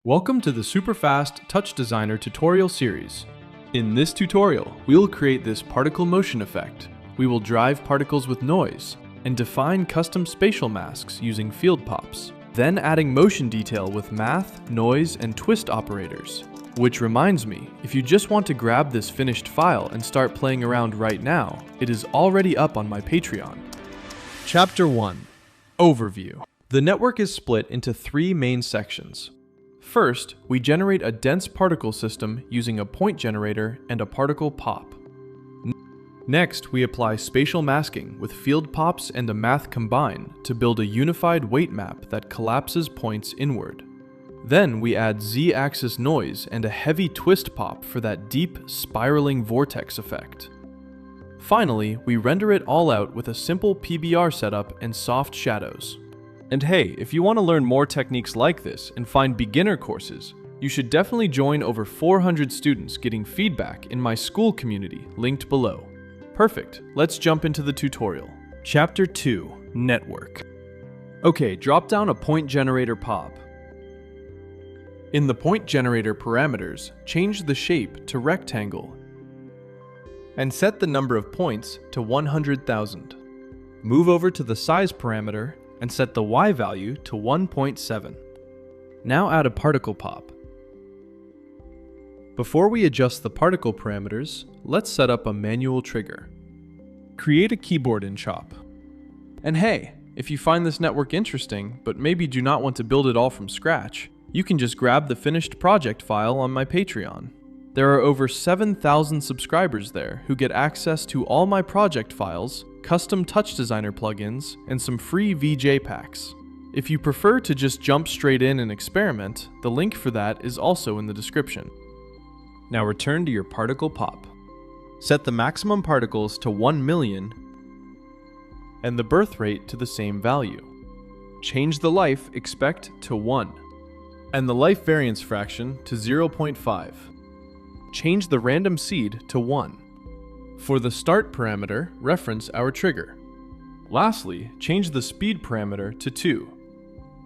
Welcome to the Superfast TouchDesigner tutorial series. In this tutorial, we will create this particle motion effect. We will drive particles with noise and define custom spatial masks using field pops, then adding motion detail with math, noise, and twist operators. Which reminds me, if you just want to grab this finished file and start playing around right now, it is already up on my Patreon. Chapter 1. Overview. The network is split into three main sections. First, we generate a dense particle system using a point generator and a particle pop. Next, we apply spatial masking with field pops and a math combine to build a unified weight map that collapses points inward. Then we add Z-axis noise and a heavy twist pop for that deep, spiraling vortex effect. Finally, we render it all out with a simple PBR setup and soft shadows. And hey, if you want to learn more techniques like this and find beginner courses, you should definitely join over 400 students getting feedback in my school community linked below. Perfect, let's jump into the tutorial. Chapter 2, Network. Okay, drop down a point generator pop. In the point generator parameters, change the shape to rectangle and set the number of points to 100,000. Move over to the size parameter and set the Y value to 1.7. Now add a particle pop. Before we adjust the particle parameters, let's set up a manual trigger. Create a keyboard in Chop. And hey, if you find this network interesting, but maybe do not want to build it all from scratch, you can just grab the finished project file on my Patreon. There are over 7,000 subscribers there who get access to all my project files, custom TouchDesigner plugins, and some free VJ packs. If you prefer to just jump straight in and experiment, the link for that is also in the description. Now return to your particle pop. Set the maximum particles to 1 million and the birth rate to the same value. Change the life expect to 1 and the life variance fraction to 0.5. Change the random seed to 1. For the start parameter, reference our trigger. Lastly, change the speed parameter to 2.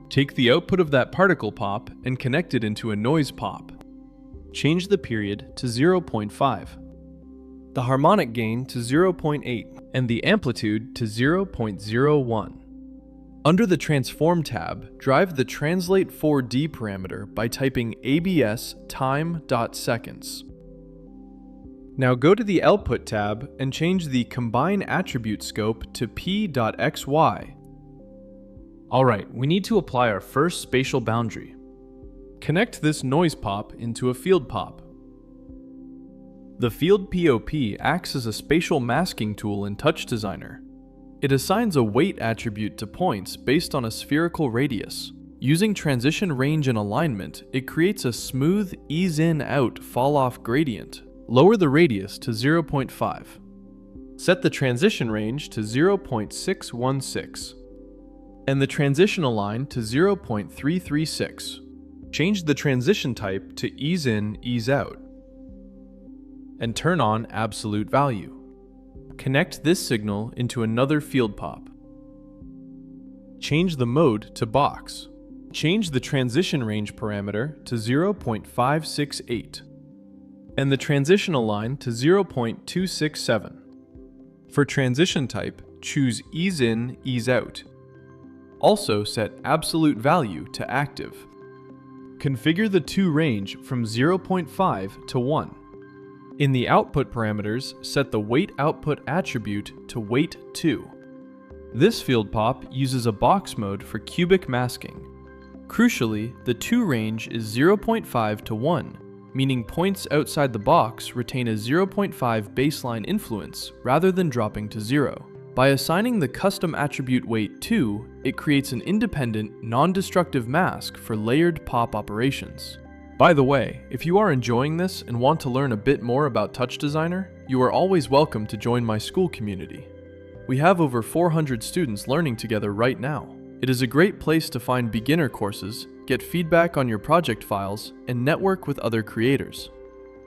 Take the output of that particle pop and connect it into a noise pop. Change the period to 0.5, the harmonic gain to 0.8, and the amplitude to 0.01. Under the Transform tab, drive the Translate 4D parameter by typing ABS time.seconds. Now go to the Output tab and change the Combine Attribute Scope to p.xy. Alright, we need to apply our first spatial boundary. Connect this noise pop into a field pop. The field POP acts as a spatial masking tool in TouchDesigner. It assigns a weight attribute to points based on a spherical radius. Using transition range and alignment, it creates a smooth ease-in-out fall-off gradient. Lower the radius to 0.5. Set the transition range to 0.616 and the transition align to 0.336. Change the transition type to ease in, ease out, and turn on absolute value. Connect this signal into another field pop. Change the mode to box. Change the transition range parameter to 0.568. and the transition align to 0.267. For transition type, choose ease in, ease out. Also set absolute value to active. Configure the to range from 0.5 to 1. In the output parameters, set the weight output attribute to weight 2. This field pop uses a box mode for cubic masking. Crucially, the to range is 0.5 to 1. Meaning points outside the box retain a 0.5 baseline influence rather than dropping to 0. By assigning the custom attribute weight 2, it creates an independent, non-destructive mask for layered pop operations. By the way, if you are enjoying this and want to learn a bit more about TouchDesigner, you are always welcome to join my school community. We have over 400 students learning together right now. It is a great place to find beginner courses, get feedback on your project files, and network with other creators.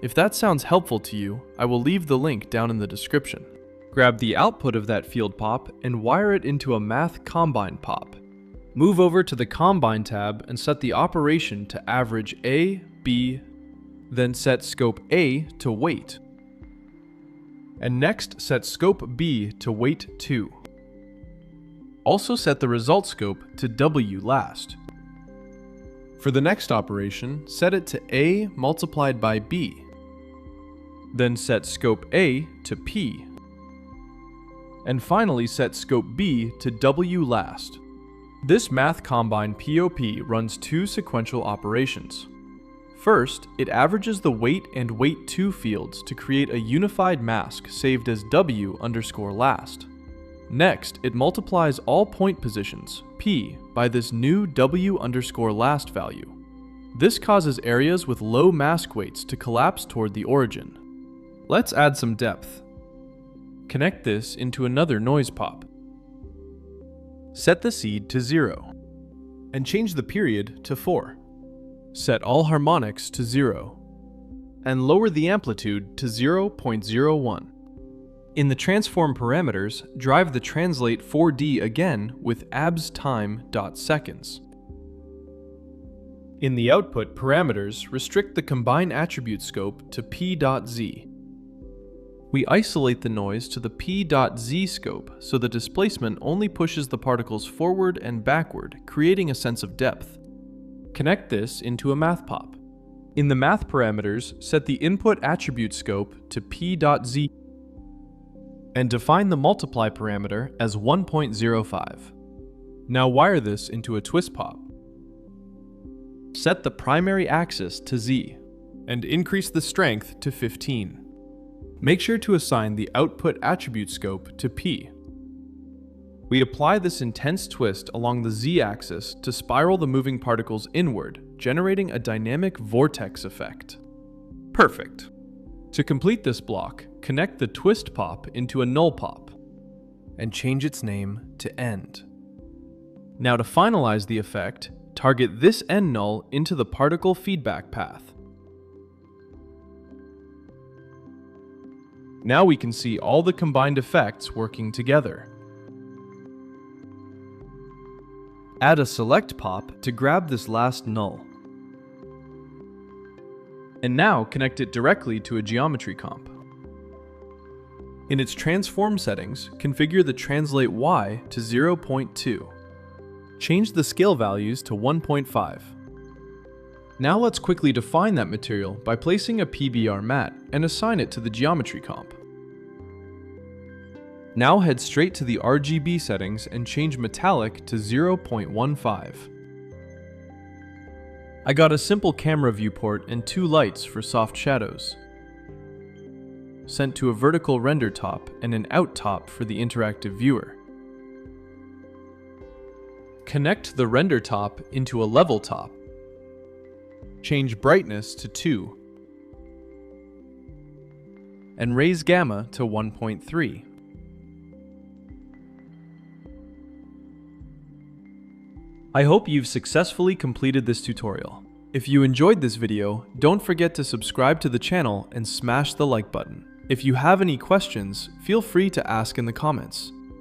If that sounds helpful to you, I will leave the link down in the description. Grab the output of that field pop and wire it into a math combine pop. Move over to the Combine tab and set the operation to average A, B, then set scope A to weight. And next set scope B to weight 2. Also set the result scope to W last. For the next operation, set it to A multiplied by B. Then set scope A to P. And finally set scope B to W last. This Math Combine POP runs 2 sequential operations. First, it averages the weight and weight 2 fields to create a unified mask saved as W_last. Next, it multiplies all point positions, P, by this new W_last value. This causes areas with low mask weights to collapse toward the origin. Let's add some depth. Connect this into another noise pop. Set the seed to 0, and change the period to 4. Set all harmonics to 0, and lower the amplitude to 0.01. In the transform parameters, drive the translate 4D again with abs_time.seconds. In the output parameters, restrict the combine attribute scope to p.z. We isolate the noise to the p.z scope so the displacement only pushes the particles forward and backward, creating a sense of depth. Connect this into a math pop. In the math parameters, set the input attribute scope to p.z and define the multiply parameter as 1.05. Now wire this into a twist pop. Set the primary axis to Z and increase the strength to 15. Make sure to assign the output attribute scope to P. We apply this intense twist along the Z-axis to spiral the moving particles inward, generating a dynamic vortex effect. Perfect. To complete this block, connect the twist pop into a null pop and change its name to end. Now to finalize the effect, target this end null into the particle feedback path. Now we can see all the combined effects working together. Add a select pop to grab this last null. And now connect it directly to a geometry comp. In its transform settings, configure the translate Y to 0.2. Change the scale values to 1.5. Now let's quickly define that material by placing a PBR mat and assign it to the geometry comp. Now head straight to the RGB settings and change metallic to 0.15. I got a simple camera viewport and 2 lights for soft shadows. Sent to a vertical render top and an out top for the interactive viewer. Connect the render top into a level top. Change brightness to 2. And raise gamma to 1.3. I hope you've successfully completed this tutorial. If you enjoyed this video, don't forget to subscribe to the channel and smash the like button. If you have any questions, feel free to ask in the comments.